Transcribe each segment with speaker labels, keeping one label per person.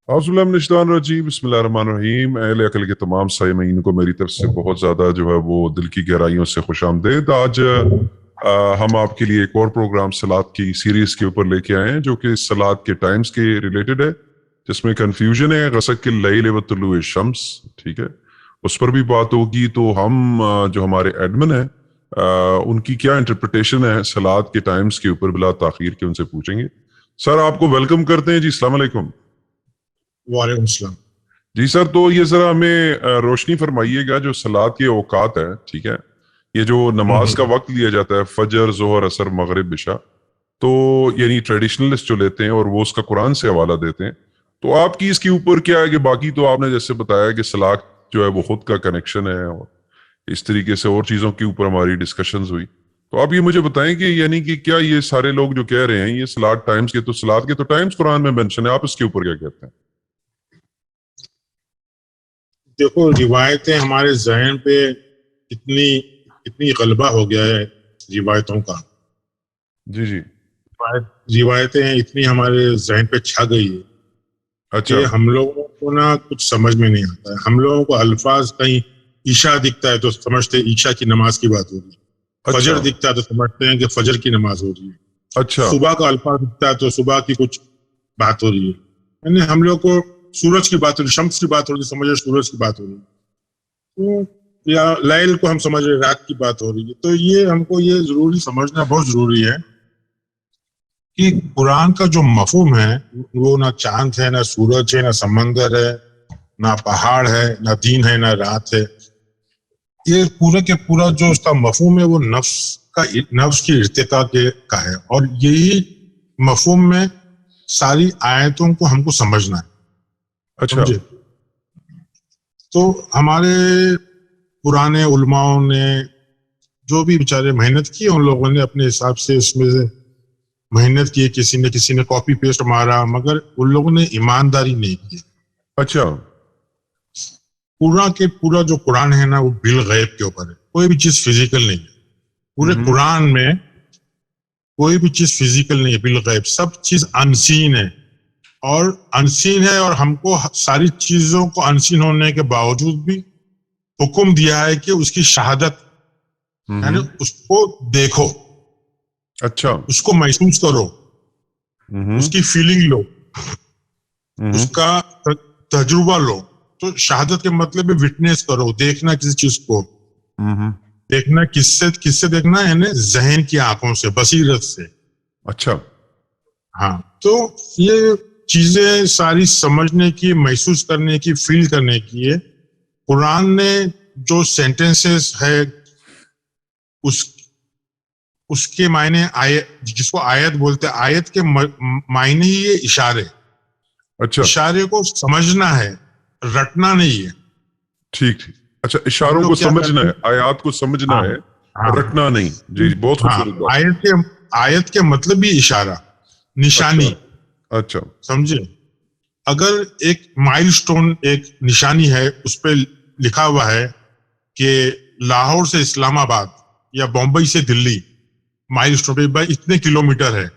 Speaker 1: औज़ुबिल्लाहिमिनश्शैतानिर्रजीम बिस्मिल्लाहिर्रहमानिर्रहीम। अहले अक़ल के तमाम साइमीन को मेरी तरफ से बहुत ज़्यादा जो है वो दिल की गहराइयों से खुशामदीद। आज हम आपके लिए एक और प्रोग्राम सलात की सीरीज़ के ऊपर लेके आए हैं जो कि सलात के टाइम्स के रिलेटेड है, जिसमें कन्फ्यूजन है ग़सक़िल लैल व तुलूए शम्स, ठीक है, उस पर भी बात होगी। तो हम जो हमारे एडमिन है उनकी क्या इंटरप्रिटेशन है सलात के टाइम्स के ऊपर बिला ताख़ीर के उनसे पूछेंगे। सर आपको वेलकम करते हैं जी। अस्सलाम वालेकुम।
Speaker 2: वालेकुम सलाम।
Speaker 1: जी सर, तो ये जरा हमें रोशनी फरमाइएगा जो सलात के औकात है, ठीक है, ये जो नमाज का वक्त लिया जाता है फजर जोहर असर मगरिब इशा, तो यानी ट्रेडिशनलिस्ट जो लेते हैं और वो उसका कुरान से हवाला देते हैं, तो आपकी इसके ऊपर क्या है कि बाकी तो आपने जैसे बताया कि सलात जो है वो खुद का कनेक्शन है और इस तरीके से और चीजों के ऊपर हमारी डिस्कशंस हुई, तो आप ये मुझे बताएं कि यानी कि क्या ये सारे लोग जो कह रहे हैं ये सलात टाइम्स के, तो सलात के तो टाइम्स कुरान में मेंशन है, आप इसके ऊपर क्या कहते हैं?
Speaker 2: देखो, रिवायतें हमारे ज़हन पे इतनी गलबा हो गया है रिवायतों का।
Speaker 1: जी जी।
Speaker 2: रिवायतें इतनी हमारे ज़हन पे छा गई है
Speaker 1: अच्छा।
Speaker 2: कि हम लोगों को ना कुछ समझ में नहीं आता है। हम लोगों को अल्फाज कहीं ईशा दिखता है तो समझते हैं ईशा की नमाज की बात हो रही है, फजर
Speaker 1: अच्छा
Speaker 2: दिखता है तो समझते हैं कि फजर की नमाज हो रही है,
Speaker 1: अच्छा
Speaker 2: सुबह का अल्फाज दिखता है तो सुबह की कुछ बात हो रही है। यानी हम लोग को सूरज की बात हो रही, शम्स की बात हो रही, समझे सूरज की बात हो रही, तो या लैल को हम समझ रहे रात की बात हो रही है। तो ये हमको ये जरूरी समझना बहुत जरूरी है कि कुरान का जो मफहूम है वो ना चांद है, ना सूरज है, ना समंदर है, ना पहाड़ है, ना दिन है, ना रात है। ये पूरा के पूरा जो उसका मफहूम है वो नफ्स की इर्तिका के का है, और यही मफहूम में सारी आयतों को हमको समझना है।
Speaker 1: अच्छा।
Speaker 2: समझे? तो हमारे पुराने उलमाओं ने जो भी बेचारे मेहनत की, उन लोगों ने अपने हिसाब से इसमें से मेहनत की, किसी ने कॉपी पेस्ट मारा, मगर उन लोगों ने ईमानदारी नहीं की।
Speaker 1: अच्छा।
Speaker 2: पूरा जो कुरान है ना वो बिल गैब के ऊपर है, कोई भी चीज फिजिकल नहीं है। पूरे कुरान में कोई भी चीज फिजिकल नहीं है, बिल गैब, सब चीज अनसीन है। और अनसीन है, और हमको सारी चीजों को अनसीन होने के बावजूद भी हुक्म दिया है कि उसकी शहादत यानी उसको देखो,
Speaker 1: अच्छा,
Speaker 2: उसको महसूस करो, उसकी फीलिंग लो, उसका तजुर्बा लो। तो शहादत के मतलब है विटनेस करो, देखना किसी चीज को, देखना किससे देखना, यानी जहन की आंखों से, बसीरत से।
Speaker 1: अच्छा।
Speaker 2: हाँ, तो ये चीजें सारी समझने की, महसूस करने की, फील करने की है। कुरान ने जो सेंटेंसेस है उसके मायने आयत, जिसको आयत बोलते हैं, आयत के मायने ही ये इशारे।
Speaker 1: अच्छा,
Speaker 2: इशारे को समझना है, रटना नहीं है।
Speaker 1: ठीक ठीक। अच्छा, इशारों को समझना है, आयत को समझना है, रटना नहीं। जी, बहुत खूबसूरत बात।
Speaker 2: आयत के मतलब भी इशारा, निशानी।
Speaker 1: अच्छा।
Speaker 2: समझे? अगर एक माइलस्टोन, एक निशानी है, उस पर लिखा हुआ है कि लाहौर से इस्लामाबाद या बॉम्बई से दिल्ली माइलस्टोन पे भाई इतने किलोमीटर है,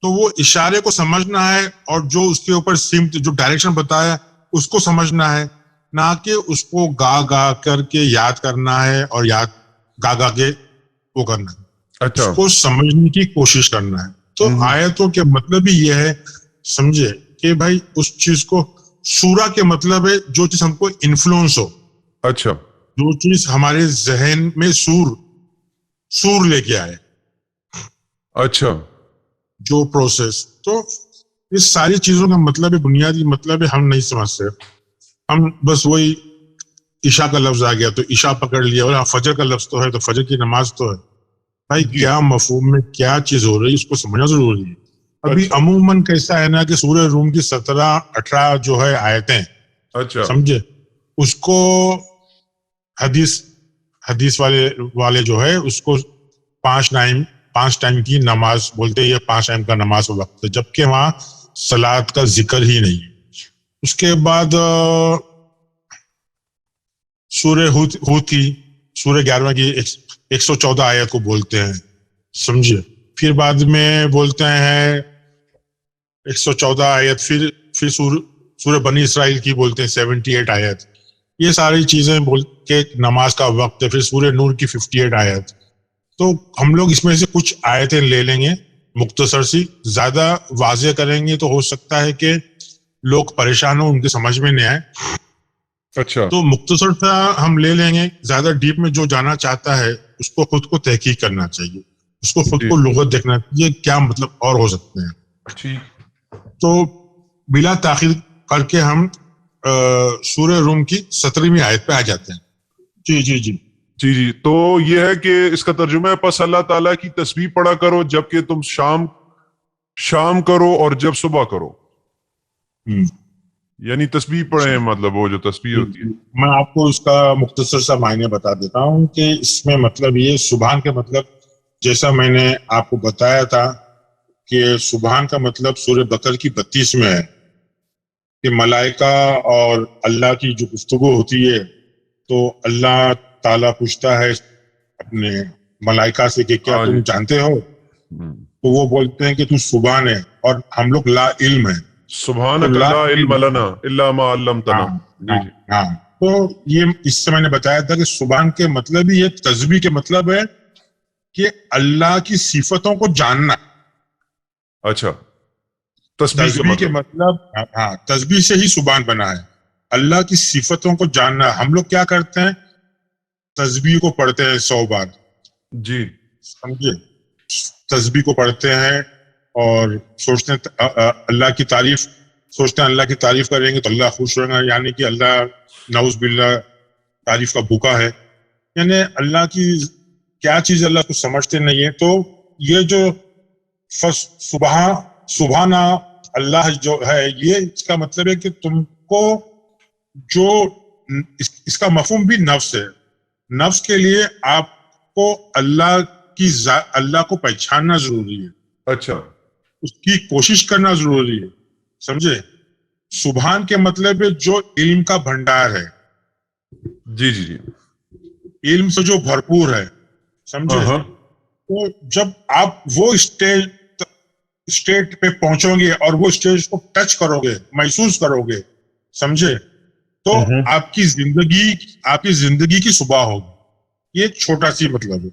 Speaker 2: तो वो इशारे को समझना है, और जो उसके ऊपर सिम्त, जो डायरेक्शन बताया उसको समझना है, ना कि उसको गा गा करके याद करना है और याद गा गा के वो करना है। अच्छा। उसको समझने की कोशिश करना है। तो आयतों के मतलब ही ये है, समझे, कि भाई उस चीज को, सूरा के मतलब है जो चीज हमको इन्फ्लुएंस हो।
Speaker 1: अच्छा।
Speaker 2: जो चीज हमारे जहन में सूर लेके आए।
Speaker 1: अच्छा।
Speaker 2: जो प्रोसेस, तो इस सारी चीजों का मतलब है, बुनियादी मतलब है, हम नहीं समझते। हम बस वही ईशा का लफ्ज आ गया तो ईशा पकड़ लिया, और फजर का लफ्ज तो है तो फजर की नमाज तो है। भाई क्या मफहूम में क्या चीज हो रही है, उसको समझना जरूरी है। अभी अमूमन कैसा है ना कि सूरह रूम की 17-18 जो है आयतें,
Speaker 1: अच्छा,
Speaker 2: समझे, उसको हदीस वाले जो है उसको 5 टाइम की नमाज बोलते हैं, ये 5 टाइम का नमाज का वक्त है, जबकि वहां सलात का जिक्र ही नहीं है। उसके बाद सूरह हूती, सूरह 11 की 114 आयत को बोलते हैं, समझिए। फिर बाद में बोलते हैं 114 आयत, پھر سورہ بنی اسرائیل کی بولتے ہیں 78 آیت. یہ ساری چیزیں بول کے نماز کا وقت ہے. پھر سورہ نور کی 58 آیت. تو ہم لوگ اس میں سے کچھ آیتیں لے لیں گے مختصر سی. زیادہ واضح کریں گے تو ہو سکتا ہے کہ لوگ پریشان ہوں, ان کے سمجھ میں نہیں آئے.
Speaker 1: اچھا,
Speaker 2: تو مختصر سا ہم لے لیں گے. زیادہ ڈیپ میں جو جانا چاہتا ہے اس کو خود کو تحقیق کرنا چاہیے, اس کو خود کو لغت دیکھنا چاہیے کیا مطلب اور ہو سکتے ہیں. تو بلا تاخیر کر کے ہم سورہ روم کی 17ویں آیت پہ آ جاتے ہیں. جی جی جی
Speaker 1: جی جی. تو یہ ہے کہ اس کا ترجمہ ہے, پس اللہ تعالیٰ کی تسبیح پڑھا کرو جبکہ تم شام کرو اور جب صبح کرو. یعنی تسبیح پڑھیں, مطلب وہ جو تسبیح ہوتی ہے.
Speaker 2: میں آپ کو اس کا مختصر سا معنی بتا دیتا ہوں کہ اس میں مطلب یہ سبحان کے مطلب جیسا میں نے آپ کو بتایا تھا کہ سبحان کا مطلب سورہ بقرہ کی 32 میں ہے کہ ملائکہ اور اللہ کی جو گفتگو ہوتی ہے تو اللہ تعالیٰ پوچھتا ہے اپنے ملائکہ سے کہ کیا تم جانتے ہو, تو وہ بولتے ہیں کہ تو سبحان ہے, اور ہم لوگ لا علم ہے.
Speaker 1: سبحانک لا علم لنا الا ما علمتنا.
Speaker 2: ہاں, تو یہ اس سے میں نے بتایا تھا کہ سبحان کے مطلب ہی یہ تسبیح کے مطلب ہے کہ اللہ کی صفتوں کو جاننا.
Speaker 1: اچھا,
Speaker 2: تسبیح کے مطلب ہاں تسبیح سے ہی سبحان بنا ہے, اللہ کی صفتوں کو جاننا. ہم لوگ کیا کرتے ہیں, تسبیح کو پڑھتے ہیں 100 بار.
Speaker 1: جی
Speaker 2: سمجھے, تسبیح کو پڑھتے ہیں اور سوچتے ہیں اللہ کی تعریف, سوچتے ہیں اللہ کی تعریف کریں گے تو اللہ خوش ہوگا, یعنی کہ اللہ نعوذ باللہ تعریف کا بھوکا ہے. یعنی اللہ کی کیا چیز اللہ کو سمجھتے نہیں ہے. تو یہ جو سبحانہ اللہ جو ہے, یہ اس کا مطلب ہے کہ تم کو جو اس کا مفہوم بھی نفس ہے. نفس کے لیے آپ کو اللہ کو پہچاننا ضروری ہے.
Speaker 1: اچھا,
Speaker 2: اس کی کوشش کرنا ضروری ہے. سمجھے, سبحان کے مطلب ہے جو علم کا بھنڈار ہے.
Speaker 1: جی جی جی,
Speaker 2: علم سے جو بھرپور ہے. سمجھے, تو جب آپ وہ اسٹیٹ پہ پہنچو گے اور وہ اسٹیج کو ٹچ کرو گے, محسوس کرو گے, سمجھے, تو آپ کی زندگی کی صبح ہوگی. یہ چھوٹا سی مطلب ہے.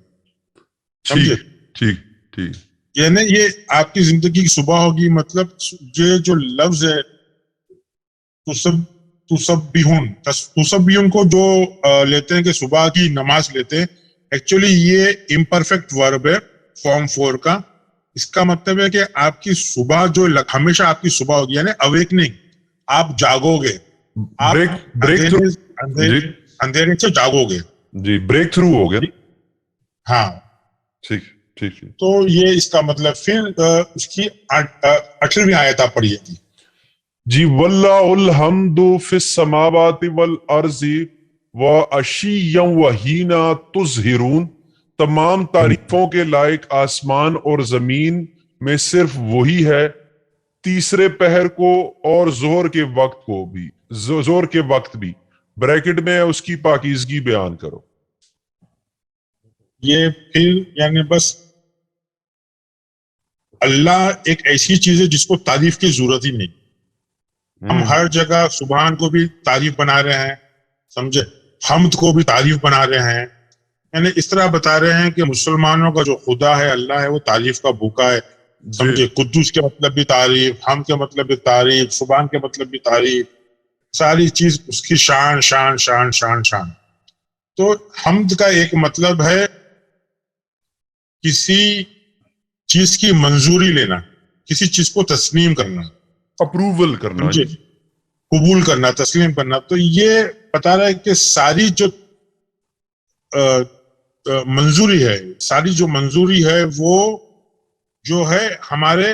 Speaker 2: سمجھے,
Speaker 1: ٹھیک ٹھیک.
Speaker 2: یعنی یہ آپ کی زندگی کی صبح ہوگی. مطلب یہ جو لفظ ہے تصبیحون کو جو لیتے ہیں کہ صبح کی نماز لیتے ہیں, ایکچولی یہ امپرفیکٹ ورب ہے فارم 4 کا. اس کا مطلب ہے کہ آپ کی صبح جو ہمیشہ آپ کی صبح ہوگی, یعنی اویکننگ, آپ جاگو گے, آپ اندھیرے سے جاگو گے.
Speaker 1: جی, بریک تھرو ہو گیا.
Speaker 2: ہاں
Speaker 1: ٹھیک ٹھیک.
Speaker 2: تو یہ اس کا مطلب. پھر اس کی 18ویں آیت آپ پڑھیے تھی.
Speaker 1: جی, واللہ الحمد فی السماوات والارض وعشیا وحینا تظہرون. تمام تعریفوں کے لائق آسمان اور زمین میں صرف وہی ہے, تیسرے پہر کو اور ظہر کے وقت بھی بریکٹ میں اس کی پاکیزگی بیان کرو.
Speaker 2: یہ پھر یعنی بس اللہ ایک ایسی چیز ہے جس کو تعریف کی ضرورت ہی نہیں. ہم ہر جگہ سبحان کو بھی تعریف بنا رہے ہیں, سمجھے, حمد کو بھی تعریف بنا رہے ہیں. یعنی اس طرح بتا رہے ہیں کہ مسلمانوں کا جو خدا ہے, اللہ ہے, وہ تعریف کا بھوکا ہے. سمجھے, قدوس کے مطلب بھی تعریف, حمد کے مطلب بھی تعریف, سبحان کے مطلب بھی تعریف, ساری چیز اس کی شان شان شان شان شان. تو حمد کا ایک مطلب ہے کسی چیز کی منظوری لینا, کسی چیز کو تسلیم کرنا,
Speaker 1: اپروول کرنا,
Speaker 2: قبول کرنا, تسلیم کرنا. تو یہ بتا رہا ہے کہ ساری جو منظوری ہے, ساری جو منظوری ہے وہ جو ہے ہمارے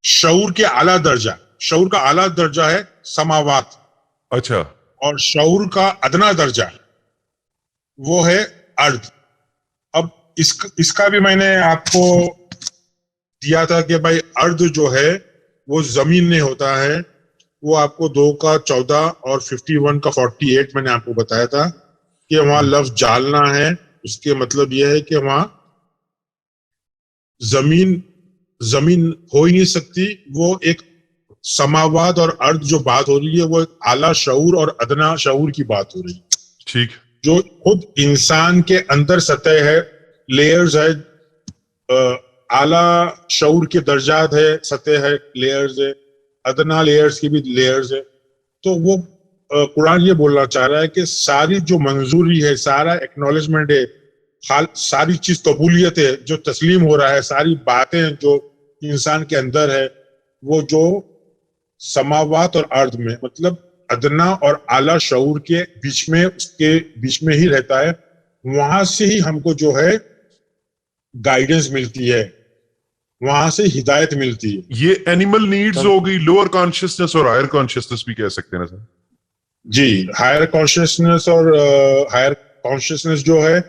Speaker 2: شعور کے اعلیٰ درجہ, شعور کا اعلیٰ درجہ ہے سماوات.
Speaker 1: اچھا,
Speaker 2: اور شعور کا ادنا درجہ وہ ہے ارض. اب اس کا بھی میں نے آپ کو دیا تھا کہ بھائی ارض جو ہے وہ زمین نہیں ہوتا ہے, وہ آپ کو 2 کا 14 اور 51 کا 48 میں نے آپ کو بتایا تھا کہ وہاں لفظ جالنا ہے. اس کے مطلب یہ ہے کہ وہاں زمین ہو ہی نہیں سکتی, وہ ایک समावाद और अर्ध जो बात हो रही है वो आला शऊर और अदना शऊर की बात हो रही है,
Speaker 1: ठीक,
Speaker 2: जो खुद इंसान के अंदर सतह है, लेयर्स है, आला शऊर के दर्जात है, सतह है, लेयर्स है, अदना लेयर्स की भी लेयर्स है। तो वो कुरान ये बोलना चाह रहा है कि सारी जो मंजूरी है, सारा एक्नॉलेजमेंट है, सारी चीज कबूलियत है, जो तस्लीम हो रहा है, सारी बातें जो इंसान के अंदर है, वो जो समावात और अर्ध में, मतलब अदना और आला शऊर के बीच में, उसके बीच में ही रहता है, वहां से ही हमको जो है गाइडेंस मिलती है, वहां से हिदायत मिलती है।
Speaker 1: ये एनिमल नीड्स हो गई, लोअर कॉन्शियसनेस और हायर कॉन्शियसनेस भी कह सकते हैं ना सर?
Speaker 2: जी, हायर कॉन्शियसनेस और हायर कॉन्शियसनेस जो है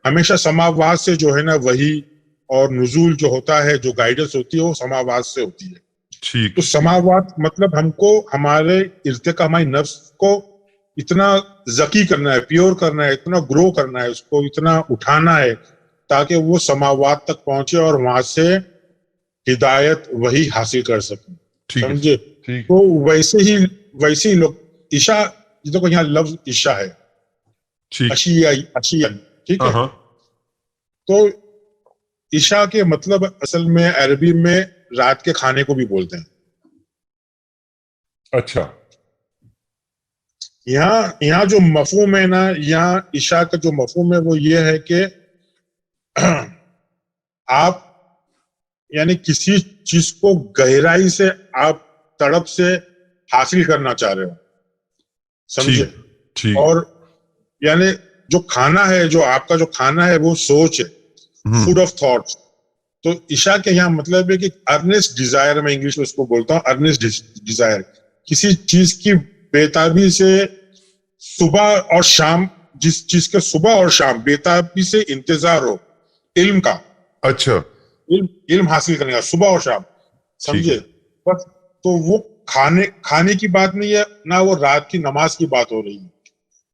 Speaker 2: हमेशा समावाद से जो है ना वही और नुजूल जो होता है, जो गाइडेंस होती है वो समावाद से होती है।
Speaker 1: ठीक,
Speaker 2: तो समावाद मतलब हमको हमारे इर्तिका, हमारी नफ्स को इतना जकी करना है, प्योर करना है, इतना ग्रो करना है, उसको इतना उठाना है ताकि वो समावाद तक पहुंचे और वहां से हिदायत वही हासिल कर सके, समझे? तो वैसे ही लोग ईशा, देखो यहाँ लफ्ज ईशा है, अशिया, ठीक है। तो ईशा के मतलब असल में अरबी में रात के खाने को भी बोलते हैं।
Speaker 1: अच्छा,
Speaker 2: यहाँ जो मफहूम है ना, यहाँ ईशा का जो मफहूम है वो ये है कि आप यानी किसी चीज को गहराई से, आप तड़प से हासिल करना चाह रहे हो, समझे? और यानी जो खाना है, जो आपका जो खाना है वो सोच है, फूड ऑफ थॉट्स। तो ईशा के यहाँ मतलब है कि अर्नेस्ट डिजायर, मैं इंग्लिश में उसको बोलता हूँ अर्नेस्ट डिजायर, किसी चीज की बेताबी से सुबह और शाम, जिस चीज के सुबह और शाम बेताबी से इंतजार हो, इल्म का,
Speaker 1: अच्छा,
Speaker 2: इल्म हासिल करने का सुबह और शाम, समझे? बस, तो वो खाने की बात नहीं है ना, वो रात की नमाज की बात हो रही है।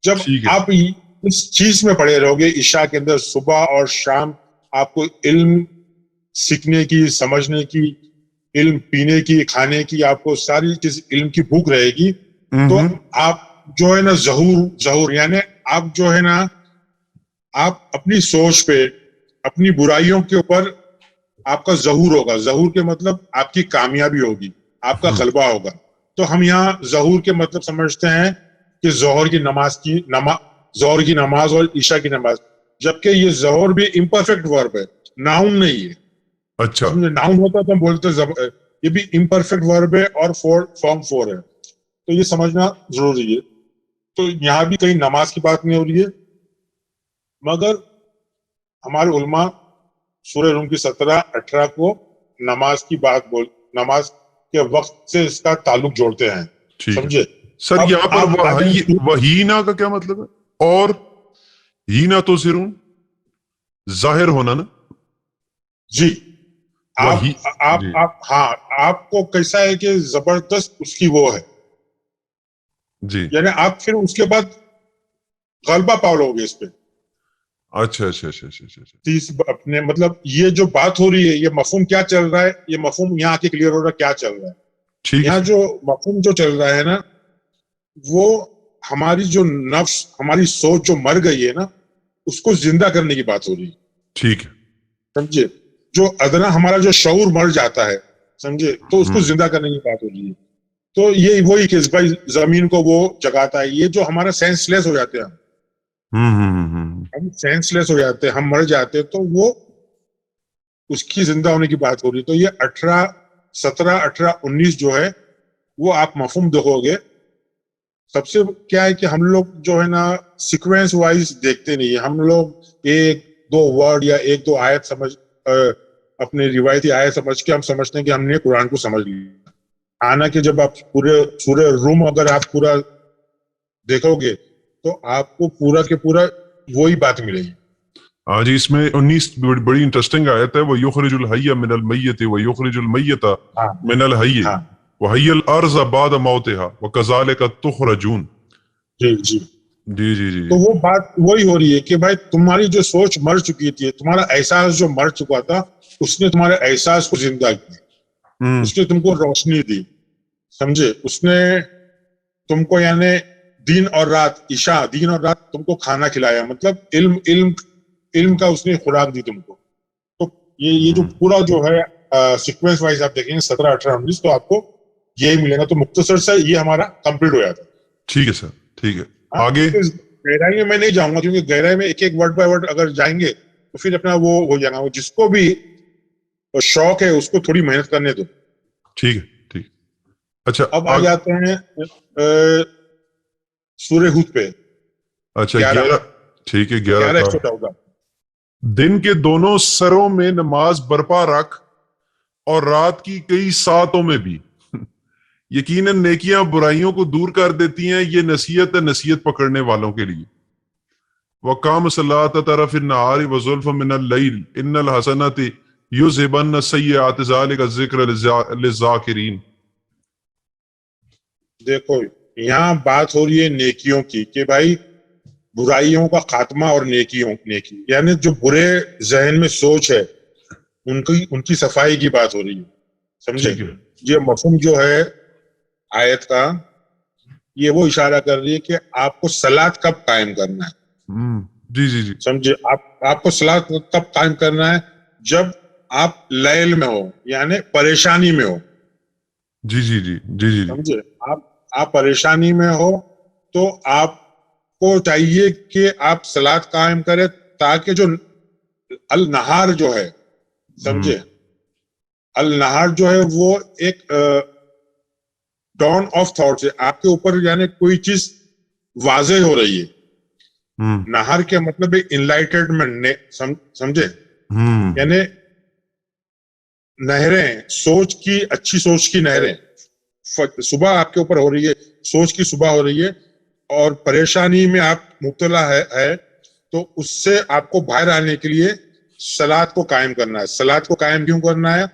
Speaker 2: जब आप इस चीज में पड़े रहोगे ईशा के अंदर, सुबह और शाम आपको इल्म सीखने की, समझने की, इल्म पीने की, खाने की, आपको सारी चीज इल्म की भूख रहेगी। तो आप जो है ना जहूर यानी आप जो है ना, आप अपनी सोच पे, अपनी बुराइयों के ऊपर आपका जहूर होगा। जहूर के मतलब आपकी कामयाबी होगी, आपका गलबा होगा। तो हम यहाँ जहूर के मतलब समझते हैं कि जोहर की नमाज और ईशा की नमाज, जबकि ये जोहर भी इम्परफेक्ट वर्ब है, नाउन नहीं है।
Speaker 1: अच्छा,
Speaker 2: नाउन होता तो हम बोलते ये भी इम्परफेक्ट वर्ब है और फॉर्म 4 है, तो ये समझना जरूरी है। तो यहाँ भी कहीं नमाज की बात नहीं हो रही है, मगर हमारे उलमा सूरह रूम की 17-18 को नमाज के वक्त से इसका ताल्लुक जोड़ते हैं, समझे?
Speaker 1: सर यहाँ पर वहीना का क्या मतलब है? और हीना तो सिरुन जाहिर होना ना
Speaker 2: जी। आपको कैसा है कि जबरदस्त उसकी वो है
Speaker 1: जी,
Speaker 2: यानी आप फिर उसके बाद गलबा पालोगे इस पे।
Speaker 1: अच्छा,
Speaker 2: अपने मतलब ये जो बात हो रही है, ये मफहूम क्या चल रहा है, ये मफहूम यहाँ आके क्लियर हो रहा है क्या चल रहा है। यहाँ जो मफहूम जो चल रहा है ना, वो हमारी जो नफ्स, हमारी सोच जो मर गई है ना, उसको जिंदा करने की बात हो रही है,
Speaker 1: ठीक है,
Speaker 2: समझे? जो अदना हमारा जो शऊर मर जाता है, समझे, तो उसको जिंदा करने की बात हो रही है। तो ये वही कि भाई जमीन को वो जगाता है। ये जो हमारा सेंसलेस हो जाते हैं, हम सेंसलेस हो जाते हैं, हम मर जाते हैं, तो वो उसकी जिंदा होने की बात हो रही है। तो ये 17, 18, 19 जो है वो आप मफहूम देखोगे। सबसे क्या है कि हम लोग जो है ना सीक्वेंस वाइज देखते नहीं है। हम लोग एक दो वर्ड या एक दो आयत समझ, अपने रिवायती आयत समझ के हम समझते हैं कि हमने कुरान को समझ लिया। हालांकि जब आप पूरे सूरह रूम अगर आप पूरा देखोगे तो आपको पूरा के पूरा वही बात मिलेगी।
Speaker 1: हाँ जी, इसमें 19 बड़ी इंटरेस्टिंग आयत है, वो युखरिजुल हय्य मिनल मय्यत व युखरिजुल मय्यत मिनल हय्य व हय्यल अर्ज़ बाद मौतिहा व कज़ालिका तुखरजून।
Speaker 2: जी जी
Speaker 1: जी जी जी।
Speaker 2: तो वो बात वही हो रही है कि भाई तुम्हारी जो सोच मर चुकी थी, तुम्हारा एहसास जो मर चुका था, उसने तुम्हारे एहसास को जिंदा किया, उसने तुमको रोशनी दी, समझे, उसने तुमको यानी दिन और रात, ईशा दिन और रात तुमको खाना खिलाया, मतलब इल्म इल्म इल्म का उसने खुराक दी तुमको। तो ये जो पूरा जो है सीक्वेंस वाइज आप देखेंगे 17, 18, 19, तो आपको यही मिलेगा। तो मुख्तसर से ये हमारा कंप्लीट हो जाता है।
Speaker 1: ठीक है सर, ठीक है।
Speaker 2: हाँ,
Speaker 1: आगे
Speaker 2: तो गहराई में मैं नहीं जाऊंगा, क्योंकि गहराई में एक एक वर्ड बाय वर्ड अगर जाएंगे तो फिर अपना वो हो जाएगा। वो जिसको भी शौक है उसको थोड़ी मेहनत करने दो।
Speaker 1: ठीक है, ठीक। अच्छा,
Speaker 2: अब आ जाते हैं सूरह हूद पे।
Speaker 1: अच्छा
Speaker 2: 11,
Speaker 1: ठीक है, 11
Speaker 2: 11
Speaker 1: का
Speaker 2: 114।
Speaker 1: दिन के दोनों सरों में नमाज बरपा रख और रात की कई सातों में भी। यकीनन नेकियां बुराइयों को दूर कर देती हैं, ये नसीहत है नसीहत पकड़ने वालों के लिए। वकाम सलात तरफ नहारी वजुल्फ मिनल लैल इन्नल हसनति युज़हिबन सय्यिआत ज़ालिका ज़िक्र लिज़ाकिरीन।
Speaker 2: देखो, यहाँ बात हो रही है नेकियों की, कि भाई बुराइयों का खात्मा और नेकी, यानी जो बुरे जहन में सोच है उनकी सफाई की बात हो रही है। समझे?
Speaker 1: ठीक है।
Speaker 2: ये मफहूम जो है आयत का, ये वो इशारा कर रही है कि आपको सलात कब कायम करना है।
Speaker 1: जी जी जी।
Speaker 2: समझे? आपको सलात कब कायम करना है? जब आप लैल में हो, यानी परेशानी में हो।
Speaker 1: जी जी जी जी जी।
Speaker 2: समझे? आप परेशानी में हो तो आपको चाहिए कि आप सलात कायम करें, ताकि जो अल नहार जो है, समझे, अल नहार जो है वो एक डॉन ऑफ थॉट्स है आपके ऊपर, यानी कोई चीज वाजे हो रही है। नहर के मतलब इनलाइटेडमेंट, समझे, यानी नहरें, सोच की, अच्छी सोच की नहरें सुबह आपके ऊपर हो रही है, सोच की सुबह हो रही है, और परेशानी में आप मुब्तला है तो उससे आपको बाहर आने के लिए सलात को कायम करना है। सलात को कायम क्यों करना है?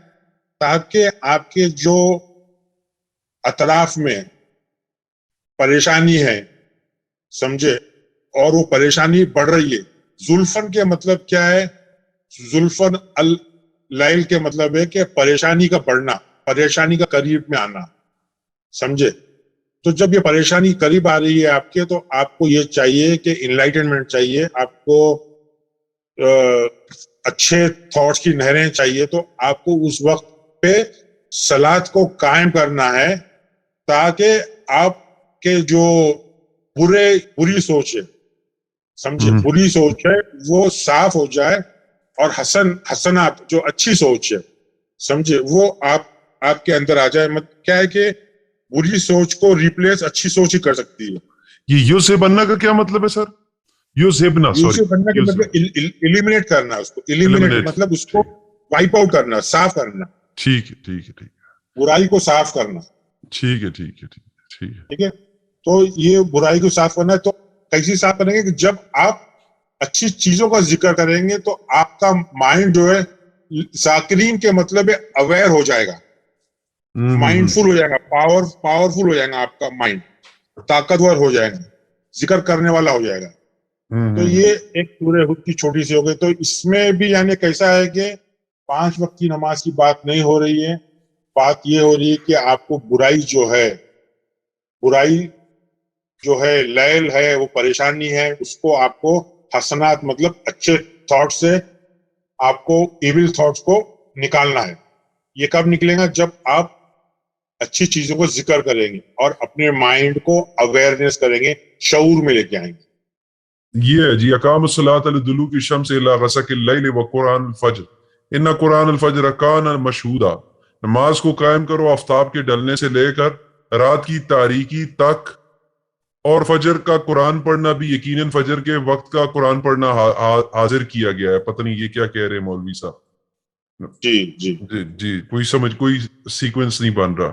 Speaker 2: ताकि आपके जो अतराफ में परेशानी है, समझे, और वो परेशानी बढ़ रही है। जुल्फन के मतलब क्या है? जुल्फन अल लैल के मतलब है कि परेशानी का बढ़ना, परेशानी का करीब में आना। समझे? तो जब ये परेशानी करीब आ रही है आपके, तो आपको ये चाहिए कि इनलाइटनमेंट चाहिए, आपको अच्छे थॉट्स की नहरें चाहिए। तो आपको उस वक्त पे सलात को कायम करना है, ताकि आपके जो बुरी सोच है, समझे, बुरी सोच है वो साफ हो जाए, और हसनात जो अच्छी सोच है, समझे, वो आपके अंदर आ जाए। मत क्या है कि बुरी सोच को रिप्लेस अच्छी सोच ही कर सकती है।
Speaker 1: ये यूसे बनना का क्या मतलब है सर? यूसेबना, सॉरी,
Speaker 2: यूसे बनना के मतलब इलिमिनेट करना, उसको इलिमिनेट मतलब उसको वाइप आउट करना, साफ करना।
Speaker 1: ठीक है, ठीक है, ठीक है।
Speaker 2: बुराई को साफ करना।
Speaker 1: ठीक है, ठीक है, ठीक है, ठीक है,
Speaker 2: ठीक है। तो ये बुराई को साफ करना है, तो कैसे साफ करेंगे? कि जब आप अच्छी चीजों का जिक्र करेंगे तो आपका माइंड जो है, जाकिरीन के मतलब अवेयर हो जाएगा, माइंडफुल हो जाएगा, पावरफुल हो जाएगा, आपका माइंड ताकतवर हो जाएगा, जिक्र करने वाला हो जाएगा। तो ये एक सूरह हुद की छोटी सी हो गई। तो इसमें भी यानी कैसा है कि 5 वक्त की नमाज की बात नहीं हो रही है, बात ये हो रही है कि आपको बुराई जो है लैल है, वो परेशानी है, उसको आपको हसनात मतलब अच्छे थॉट से आपको इविल थॉट्स को निकालना है। ये कब निकलेगा? जब आप अच्छी चीजों को जिक्र करेंगे और अपने माइंड को अवेयरनेस करेंगे, शऊर में लेके आएंगे।
Speaker 1: ये है जी, अकाम सलात दुलूकी शम्स इला गसकिल लैल व कुरान अल फज्र इन्ना कुरान अल फज्र कान मशहूदा। नमाज को कायम करो आफताब के ढलने से लेकर रात की तारीकी तक, और फजर का कुरान पढ़ना भी, यकीनन फजर के वक्त का कुरान पढ़ना हाजिर किया गया है। पता नहीं ये क्या कह रहे हैं मौलवी साहब।
Speaker 2: जी जी
Speaker 1: जी जी, कोई सीक्वेंस नहीं बन रहा।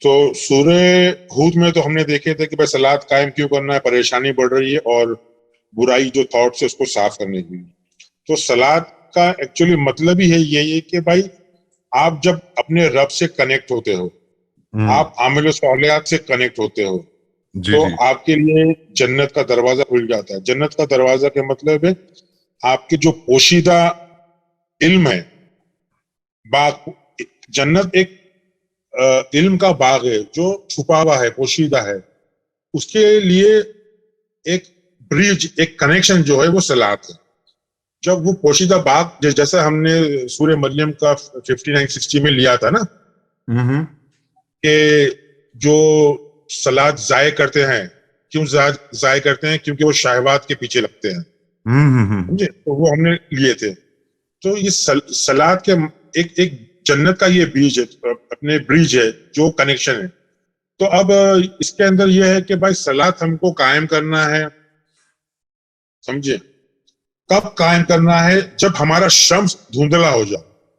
Speaker 2: तो सूरह हूद में तो हमने देखे थे कि भाई सलात कायम क्यों करना है, परेशानी बढ़ रही है, और बुराई जो थॉट्स है उसको साफ करने के लिए। तो सलात का एक्चुअली मतलब ही है यही है कि भाई आप जब अपने रब से कनेक्ट होते हो, आप आमिल सौलियात से कनेक्ट होते हो, तो आपके लिए जन्नत का दरवाजा खुल जाता है। जन्नत का दरवाजा के मतलब है आपके जो पोशीदा इल्म है, जन्नत एक علم کا باغ ہے جو چھپا ہوا ہے, پوشیدہ ہے, اس کے لیے ایک برج, ایک کنیکشن جو ہے وہ صلاۃ ہے. جب وہ پوشیدہ باغ جیسا ہم نے سورہ مریم کا 59-60 میں لیا تھا نا, کہ جو صلاۃ ضائع کرتے ہیں, کیوں ضائع کرتے ہیں؟ کیونکہ وہ شہوات کے پیچھے لگتے ہیں, سمجھے؟ تو وہ ہم نے لیے تھے. تو یہ صلاۃ کے ایک جنت کا یہ بیج ہے, اپنے برج ہے جو کنیکشن ہے. تو اب اس کے اندر یہ ہے کہ بھائی صلاۃ ہم کو قائم کرنا ہے, سمجھے؟ کب قائم کرنا ہے؟ جب ہمارا شمس دھندلا ہو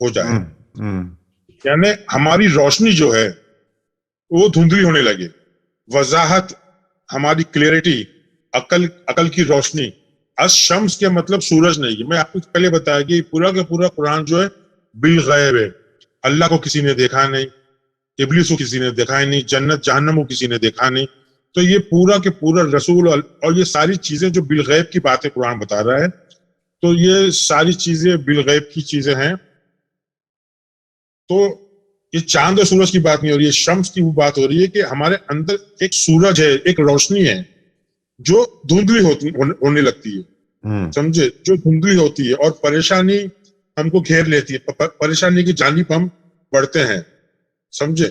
Speaker 2: جائے, یعنی ہماری روشنی جو ہے وہ دھندلی ہونے لگے, وضاحت, ہماری کلیئرٹی, عقل کی روشنی. الشمس کے مطلب سورج نہیں. میں آپ کو پہلے بتایا کہ پورا کا پورا قرآن جو ہے بالغیب ہے. اللہ کو کسی نے دیکھا نہیں, ابلیس کو کسی نے دیکھا ہی نہیں, جنت جہنم کو کسی نے دیکھا نہیں. تو یہ پورا کے پورا رسول اور یہ ساری چیزیں جو بالغیب کی باتیں قرآن بتا رہا ہے, تو یہ ساری چیزیں بالغیب کی چیزیں ہیں. تو یہ چاند اور سورج کی بات نہیں ہو رہی ہے, شمس کی وہ بات ہو رہی ہے کہ ہمارے اندر ایک سورج ہے, ایک روشنی ہے جو دھندلی ہونے لگتی ہے, سمجھے؟ جو دھندلی ہوتی ہے اور پریشانی ہم کو گھیر لیتی ہے, پریشانی کی جانب ہم بڑھتے ہیں, سمجھے؟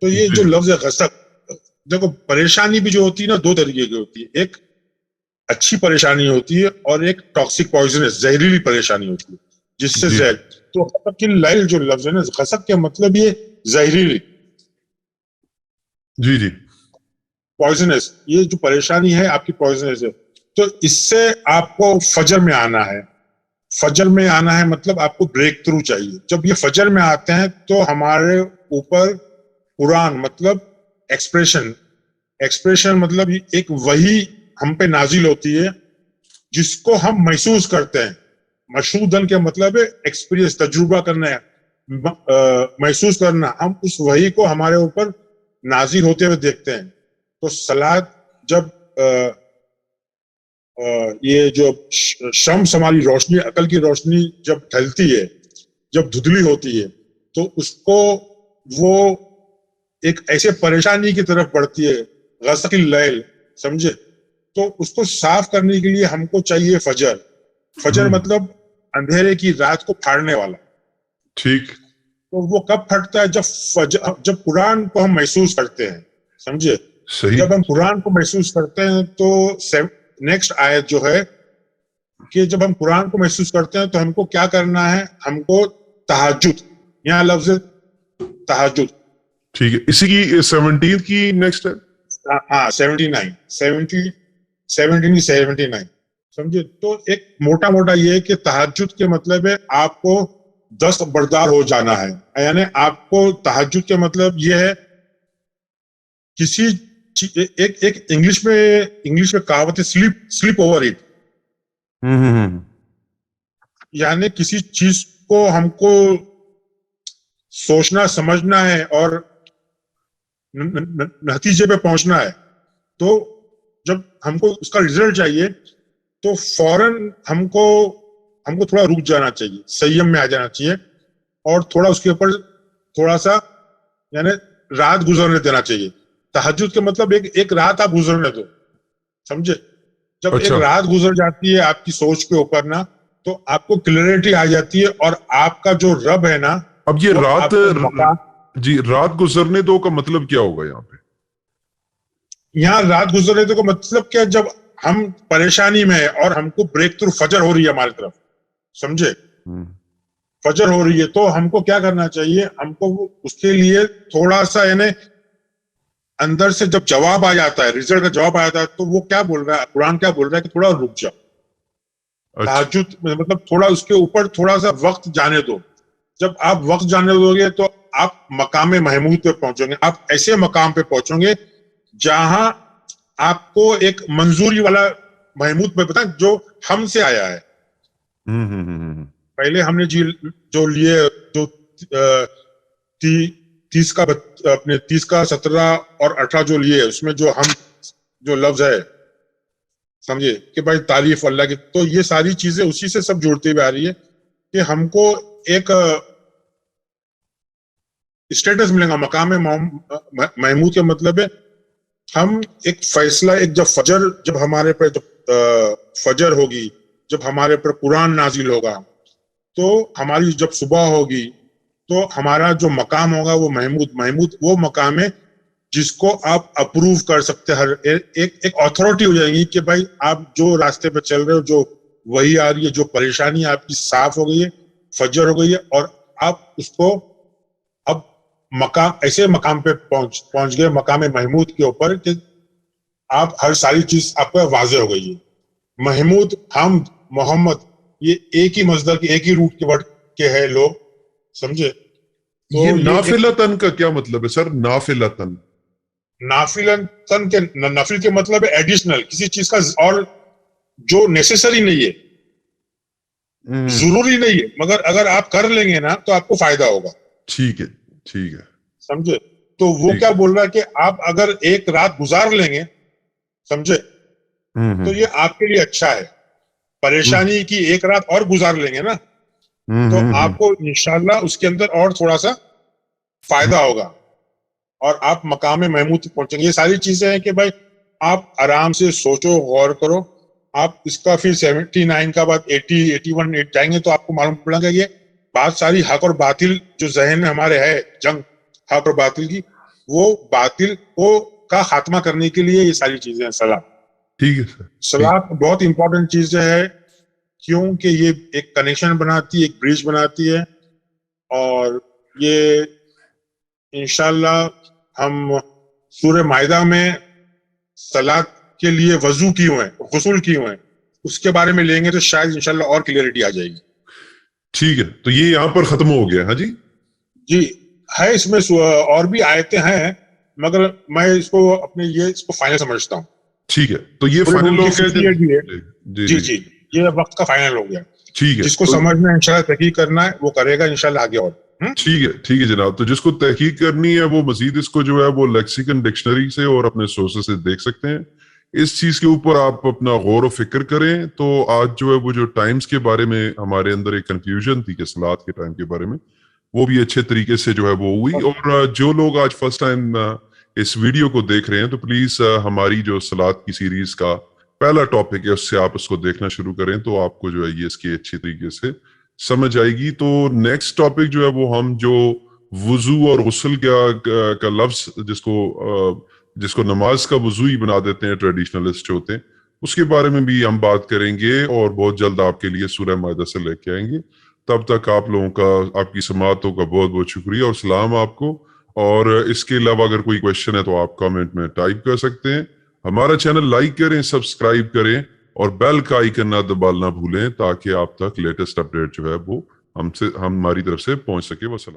Speaker 2: تو یہ جو لفظ ہے غصب, دیکھو پریشانی بھی جو ہوتی ہے نا دو طریقے کی ہوتی ہے. ایک اچھی پریشانی ہوتی ہے اور ایک ٹاکسک پوائزنس, زہریلی پریشانی ہوتی ہے جس سے زہر. تو غصب کی لائل جو لفظ ہے نا, غصب کے مطلب یہ زہریلی,
Speaker 1: جی
Speaker 2: پوائزنس, یہ جو پریشانی ہے آپ کی پوائزنس ہے. تو اس سے آپ کو فجر میں آنا ہے. فجر میں آنا ہے مطلب آپ کو بریک تھرو چاہیے. جب یہ فجر میں آتے ہیں تو ہمارے اوپر قرآن مطلب ایکسپریشن مطلب ایک وحی ہم پہ نازل ہوتی ہے جس کو ہم محسوس کرتے ہیں. مشہودن کے مطلب ہے ایکسپیرینس, تجربہ کرنا ہے, محسوس کرنا. ہم اس وحی کو ہمارے اوپر نازل ہوتے ہوئے دیکھتے ہیں. تو صلاۃ جب یہ جو شمس ہماری روشنی, عقل کی روشنی جب ڈھلتی ہے, جب دھندلی ہوتی ہے, تو اس کو وہ ایک ایسے پریشانی کی طرف بڑھتی ہے, غسق اللیل, سمجھے؟ تو اس کو صاف کرنے کے لیے ہم کو چاہیے فجر. فجر مطلب اندھیرے کی رات کو پھاڑنے والا.
Speaker 1: ٹھیک.
Speaker 2: تو وہ کب پھٹتا ہے؟ جب قرآن کو ہم محسوس کرتے ہیں, سمجھے؟
Speaker 1: صحیح.
Speaker 2: جب ہم قرآن کو محسوس کرتے ہیں تو نیکسٹ آیت جو ہے کہ جب ہم قرآن کو محسوس کرتے ہیں تو ہم کو کیا کرنا ہے؟ ہم کو تہجد, یہاں لفظ تہجد.
Speaker 1: ٹھیک ہے, اسی کی 17 کی نیکسٹ ہے.
Speaker 2: ہاں 79 سمجھے؟ تو ایک موٹا یہ ہے کہ تہجد کے مطلب ہے آپ کو دست بردار ہو جانا ہے. یعنی آپ کو تہجد کے مطلب یہ ہے کسی ایک انگلش میں کہاوت ہے سلیپ اوور اٹ. یعنی کسی چیز کو ہم کو سوچنا سمجھنا ہے اور نتیجے پہ پہنچنا ہے. تو جب ہم کو اس کا رزلٹ چاہیے تو فوراً ہم کو تھوڑا رک جانا چاہیے, سیم میں آ جانا چاہیے, اور تھوڑا اس کے اوپر تھوڑا سا یعنی رات گزرنے دینا چاہیے. تہجد کے مطلب ایک رات آپ گزرنے دو, سمجھے؟ جب ایک رات گزر جاتی ہے آپ کی سوچ کے اوپر نا, تو آپ کو کلیئرٹی آ جاتی ہے, اور آپ کا جو رب ہے نا.
Speaker 1: اب یہ رات گزرنے دو کا مطلب کیا ہوگا یہاں پہ؟
Speaker 2: یہاں رات گزرنے دو کا مطلب کیا؟ جب ہم پریشانی میں ہے اور ہم کو بریک تھرو فجر ہو رہی ہے ہماری طرف, سمجھے؟ فجر ہو رہی ہے تو ہم کو کیا کرنا چاہیے؟ ہم کو اس کے لیے تھوڑا سا یعنی اندر سے جب جواب آ جاتا ہے, ریزلٹ کا جواب آ جاتا ہے, تو وہ کیا بول رہا ہے, قرآن کیا بول رہا ہے کہ تھوڑا رک جاؤ. تہجد مطلب تھوڑا اس کے اوپر تھوڑا سا وقت جانے دو. جب آپ وقت جانے دو گے تو آپ مقام محمود پہ پہنچو گے. آپ ایسے مقام پہ پہنچو گے جہاں آپ کو ایک منظوری والا محمود پہ پتا جو ہم سے آیا ہے. پہلے ہم نے جو لیے جو 30 کا 17 اور 18 جو لیے, اس میں جو ہم جو لفظ ہے, سمجھے کہ بھائی تعریف اللہ کی, تو یہ ساری چیزیں اسی سے سب جوڑتی ہوئی آ رہی ہے کہ ہم کو ایک स्टेटस मिलेगा। मकाम महमूद का मतलब है हम एक फैसला, एक जब हमारे पर फजर होगी, जब हमारे पर कुरान नाजिल होगा, तो हमारी जब सुबह होगी, तो हमारा जो मकाम होगा वो महमूद वो मकाम है जिसको आप अप्रूव कर सकते हैं। हर एक अथॉरिटी हो जाएगी कि भाई आप जो रास्ते पे चल रहे हो, जो वही आ रही है, जो परेशानी आपकी साफ हो गई है, फजर हो गई है, और आप उसको अब ऐसे मकाम पे पहुंच गए, मकाम महमूद के ऊपर, कि आप हर सारी चीज आपको वाज़ेह हो गई है। महमूद, हमद, मोहम्मद, ये एक ही मजदर के, एक ही रूट के वर्ड के है लोग, समझे? तो
Speaker 1: ये नाफिलतन का क्या मतलब है सर? नाफिलतन,
Speaker 2: नाफिलतन के नफिल के मतलब है एडिशनल, किसी चीज का, और जो नेसेसरी नहीं है, जरूरी नहीं है, मगर अगर आप कर लेंगे ना तो आपको फायदा होगा।
Speaker 1: ठीक है, ठीक है,
Speaker 2: समझे? तो वो क्या बोल रहा है कि आप अगर एक रात गुजार लेंगे, समझे, तो ये आपके लिए अच्छा है। परेशानी की एक रात और गुजार लेंगे ना, तो आपको इंशाल्लाह उसके अंदर और थोड़ा सा फायदा होगा और आप मकाम महमूद तक पहुंचेंगे। ये सारी चीजें हैं कि भाई आप आराम से सोचो, गौर करो। आप इसका फिर 79 का बाद 80, 81 जाएंगे तो आपको मालूम पड़ेगा ये बात सारी हक और बातिल जो जहन में हमारे है, जंग हक और बातिल की, वो बातिल को का खात्मा करने के लिए ये सारी चीजें हैं। सलाह,
Speaker 1: ठीक है सर,
Speaker 2: सलाह बहुत इंपॉर्टेंट चीज है, क्योंकि ये एक कनेक्शन बनाती है, एक ब्रिज बनाती है, और ये इंशाल्लाह हम सूरह माइदा में सलात के लिए वजू क्यों है, गुस्ल क्यों है, उसके बारे में लेंगे तो शायद इंशाल्लाह और क्लियरिटी आ जाएगी।
Speaker 1: ठीक है, तो ये यहाँ पर खत्म हो गया। हाँ जी,
Speaker 2: जी है, इसमें और भी आयतें हैं, मगर मैं इसको फाइनल समझता हूँ।
Speaker 1: ठीक है, तो ये फाइनल हो गया।
Speaker 2: जी, ये वक्त का फाइनल हो गया।
Speaker 1: ठीक है,
Speaker 2: जिसको समझना है इंशाल्लाह तहकीक करना है वो करेगा इंशाल्लाह आगे और।
Speaker 1: ठीक है जनाब। तो जिसको तहकीक करनी है वो मजीद इसको जो है वो लेक्सिकन डिक्शनरी से और अपने सोर्सेस से देख सकते हैं। इस चीज के ऊपर आप अपना गौर व फिक्र करें। तो आज जो है वो जो टाइम्स के बारे में हमारे अंदर एक कंफ्यूजन थी कि सलात के टाइम के बारे में, वो भी अच्छे तरीके से जो है वो हुई। और जो लोग आज फर्स्ट टाइम इस वीडियो को देख रहे हैं तो प्लीज हमारी जो सलात की सीरीज का पहला टॉपिक है उससे आप उसको देखना शुरू करें, तो आपको जो है ये इसकी अच्छी तरीके से समझ आएगी। तो नेक्स्ट टॉपिक जो है वो हम जो वुजू और गुस्ल का लफ्ज जिसको नमाज का वुजू ही बना देते हैं ट्रेडिशनलिस्ट होते हैं, उसके बारे में भी हम बात करेंगे और बहुत जल्द आपके लिए सूरह माइदा से लेके आएंगे। तब तक आप लोगों का, आपकी समातों का बहुत बहुत शुक्रिया और सलाम आपको। और इसके अलावा अगर कोई क्वेश्चन है तो आप कमेंट में टाइप कर सकते हैं। हमारा चैनल लाइक करें, सब्सक्राइब करें और बेल का आइकन ना दबाना भूलें ताकि आप तक लेटेस्ट अपडेट जो है वो हमारी तरफ से पहुंच सके। वसलाम।